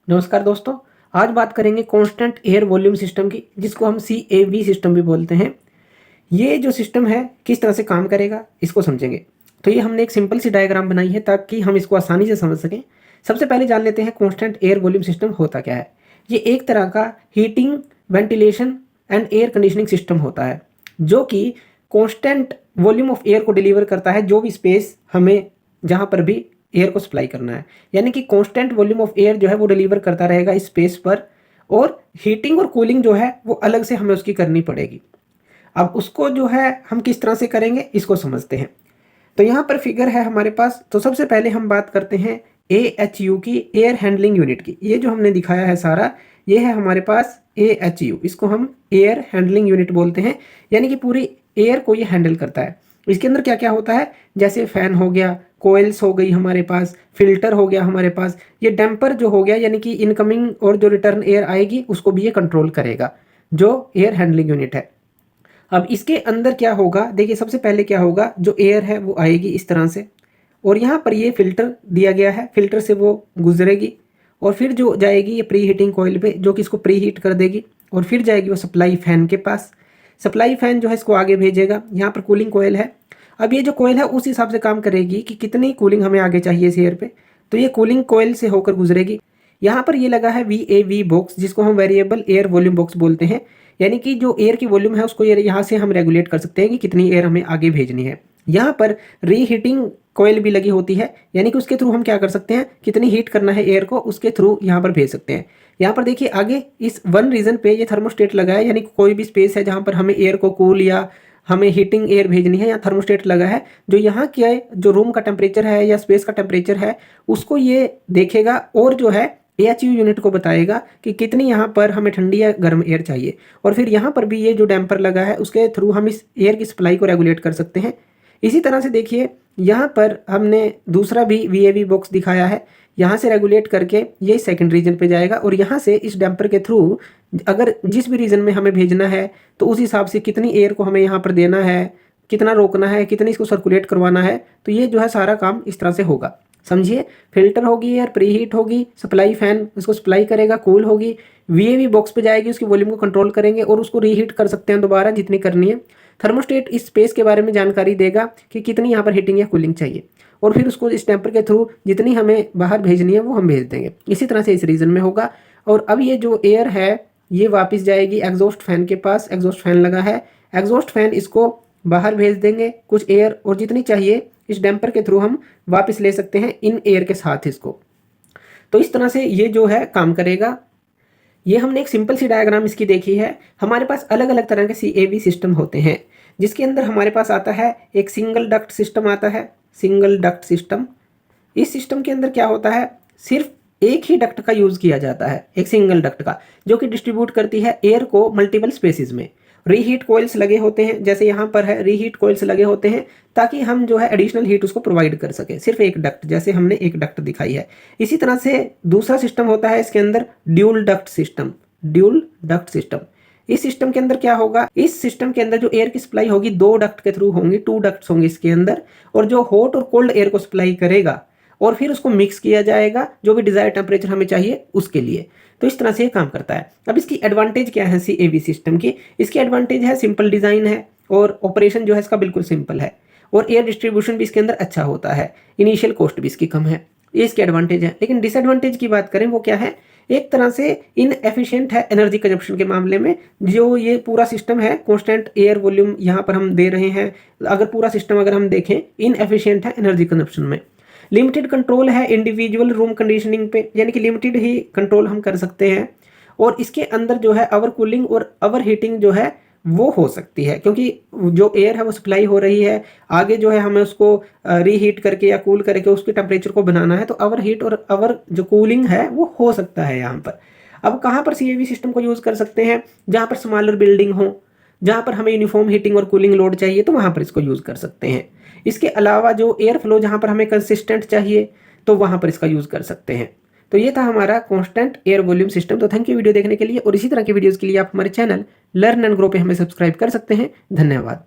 नमस्कार दोस्तों। आज बात करेंगे कांस्टेंट एयर वॉल्यूम सिस्टम की, जिसको हम CAV सिस्टम भी बोलते हैं। ये जो सिस्टम है किस तरह से काम करेगा इसको समझेंगे। तो ये हमने एक सिंपल सी डायग्राम बनाई है ताकि हम इसको आसानी से समझ सकें। सबसे पहले जान लेते हैं कांस्टेंट एयर वॉल्यूम सिस्टम होता क्या है। ये एक तरह का heating, ventilation and air conditioning system होता है जो कि कांस्टेंट वॉल्यूम ऑफ एयर को डिलीवर करता है, जो भी स्पेस हमें जहाँ पर भी एयर को सप्लाई करना है। यानी कि कांस्टेंट वॉल्यूम ऑफ एयर जो है वो डिलीवर करता रहेगा इस स्पेस पर, और हीटिंग और कूलिंग जो है वो अलग से हमें उसकी करनी पड़ेगी। अब उसको जो है हम किस तरह से करेंगे इसको समझते हैं। तो यहाँ पर फिगर है हमारे पास। तो सबसे पहले हम बात करते हैं AHU की, एयर हैंडलिंग यूनिट की। ये जो हमने दिखाया है सारा, ये है हमारे पास AHU। इसको हम एयर हैंडलिंग यूनिट बोलते हैं, यानी कि पूरी एयर को ये हैंडल करता है। इसके अंदर क्या क्या होता है, जैसे फैन हो गया, कोयल्स हो गई हमारे पास, फिल्टर हो गया हमारे पास, ये डैम्पर जो हो गया, यानी कि इनकमिंग और जो रिटर्न एयर आएगी उसको भी ये कंट्रोल करेगा, जो एयर हैंडलिंग यूनिट है। अब इसके अंदर क्या होगा, देखिए सबसे पहले क्या होगा, जो एयर है वो आएगी इस तरह से, और यहाँ पर ये फिल्टर दिया गया है, फिल्टर से वो गुजरेगी और फिर जो जाएगी ये प्री हीटिंग कॉइल पे, जो कि इसको प्री हीट कर देगी, और फिर जाएगी वो सप्लाई फैन के पास। सप्लाई फैन जो है इसको आगे भेजेगा। यहाँ पर कूलिंग कॉइल है। अब ये जो कॉइल है उस हिसाब से काम करेगी कि कितनी कूलिंग हमें आगे चाहिए इस एयर पे, तो ये कूलिंग कॉइल से होकर गुजरेगी। यहाँ पर ये लगा है VAV बॉक्स, जिसको हम वेरिएबल एयर वॉल्यूम बॉक्स बोलते हैं। यानी कि जो एयर की वॉल्यूम है उसको यहाँ से हम रेगुलेट कर सकते हैं कि कितनी एयर हमें आगे भेजनी है। यहाँ पर रीहीटिंग कॉइल भी लगी होती है, यानी कि उसके थ्रू हम क्या कर सकते हैं, कितनी हीट करना है एयर को उसके थ्रू यहाँ पर भेज सकते हैं। यहाँ पर देखिए आगे इस वन रीजन पे ये थर्मोस्टेट लगा है, यानी कोई भी स्पेस है जहाँ पर हमें एयर को कूल या हमें हीटिंग एयर भेजनी है, यहाँ थर्मोस्टेट लगा है जो यहाँ क्या जो रूम का टेम्परेचर है या स्पेस का टेम्परेचर है उसको ये देखेगा, और जो है AHU यूनिट को बताएगा कि कितनी यहाँ पर हमें ठंडी या गर्म एयर चाहिए। और फिर यहाँ पर भी ये जो डैम्पर लगा है उसके थ्रू हम इस एयर की सप्लाई को रेगुलेट कर सकते हैं। इसी तरह से देखिए यहाँ पर हमने दूसरा भी VAV बॉक्स दिखाया है। यहाँ से रेगुलेट करके ये सेकंड रीजन पे जाएगा, और यहाँ से इस डैम्पर के थ्रू अगर जिस भी रीजन में हमें भेजना है तो उस हिसाब से कितनी एयर को हमें यहाँ पर देना है, कितना रोकना है, कितनी इसको सर्कुलेट करवाना है, तो ये जो है सारा काम इस तरह से होगा। समझिए, फिल्टर होगी एयर, प्री हीट होगी, सप्लाई फैन उसको सप्लाई करेगा, कूल होगी, VAV बॉक्स पे जाएगी, उसकी वॉल्यूम को कंट्रोल करेंगे और उसको रीहीट कर सकते हैं दोबारा जितनी करनी है। थर्मोस्टेट इस स्पेस के बारे में जानकारी देगा कि कितनी यहाँ पर हीटिंग या कूलिंग चाहिए, और फिर उसको इस टेम्पर के थ्रू जितनी हमें बाहर भेजनी है वो हम भेज देंगे। इसी तरह से इस रीजन में होगा। और अब ये जो एयर है ये वापस जाएगी एग्जॉस्ट फैन के पास। एग्जॉस्ट फैन लगा है, एग्जॉस्ट फैन इसको बाहर भेज देंगे कुछ एयर, और जितनी चाहिए इस डैम्पर के थ्रू हम वापस ले सकते हैं इन एयर के साथ इसको। तो इस तरह से ये जो है काम करेगा। ये हमने एक सिंपल सी डायग्राम इसकी देखी है। हमारे पास अलग अलग तरह के CAV सिस्टम होते हैं, जिसके अंदर हमारे पास आता है एक सिंगल डक्ट सिस्टम आता है, सिंगल डक्ट सिस्टम। इस सिस्टम के अंदर क्या होता है, सिर्फ एक ही डक्ट का यूज किया जाता है, एक सिंगल डक्ट का, जो कि डिस्ट्रीब्यूट करती है एयर को मल्टीपल स्पेसिस में। रीहीट कोइल्स लगे होते हैं, जैसे यहाँ पर है रीहीट कोइल्स लगे होते हैं, ताकि हम जो है एडिशनल हीट उसको प्रोवाइड कर सके, सिर्फ एक डक्ट, जैसे हमने एक डक्ट दिखाई है। इसी तरह से दूसरा सिस्टम होता है इसके अंदर dual duct system, dual duct system. इस सिस्टम के अंदर क्या होगा, इस सिस्टम के अंदर जो एयर की सप्लाई होगी दो डक्ट के थ्रू होंगी, 2 डक्ट्स होंगे इसके अंदर, और जो हॉट और कोल्ड एयर को सप्लाई करेगा और फिर उसको मिक्स किया जाएगा जो भी डिजायर टेम्परेचर हमें चाहिए उसके लिए। तो इस तरह से ये काम करता है। अब इसकी एडवांटेज क्या है CAV सिस्टम की, इसकी एडवांटेज है सिंपल डिजाइन है, और ऑपरेशन जो है इसका बिल्कुल सिंपल है, और एयर डिस्ट्रीब्यूशन भी इसके अंदर अच्छा होता है, इनिशियल कॉस्ट भी इसकी कम है। ये इसके एडवांटेज है। लेकिन डिसएडवांटेज की बात करें वो क्या है, एक तरह से इनएफिशिएंट है एनर्जी कंजप्शन के मामले में। जो ये पूरा सिस्टम है कांस्टेंट एयर वॉल्यूम यहाँ पर हम दे रहे हैं, अगर पूरा सिस्टम अगर हम देखें इनएफिशिएंट है एनर्जी कंजप्शन में। लिमिटेड कंट्रोल है इंडिविजुअल रूम कंडीशनिंग पे, यानी कि लिमिटेड ही कंट्रोल हम कर सकते हैं, और इसके अंदर जो है अवर कूलिंग और अवर हीटिंग जो है वो हो सकती है, क्योंकि जो एयर है वो सप्लाई हो रही है, आगे जो है हमें उसको रीहीट करके या कूल करके उसके टेम्परेचर को बनाना है, तो अवर हीट और अवर जो कूलिंग है वो हो सकता है यहाँ पर। अब कहाँ पर CAV सिस्टम को यूज़ कर सकते हैं, जहाँ पर स्मॉलर बिल्डिंग हो, जहाँ पर हमें यूनिफॉर्म हीटिंग और कूलिंग लोड चाहिए तो वहाँ पर इसको यूज़ कर सकते हैं। इसके अलावा जो एयर फ्लो जहाँ पर हमें कंसिस्टेंट चाहिए तो वहाँ पर इसका यूज़ कर सकते हैं। तो ये था हमारा कांस्टेंट एयर वॉल्यूम सिस्टम। तो थैंक यू वीडियो देखने के लिए, और इसी तरह की वीडियोज़ के लिए आप हमारे चैनल लर्न एंड ग्रो पे हमें सब्सक्राइब कर सकते हैं। धन्यवाद।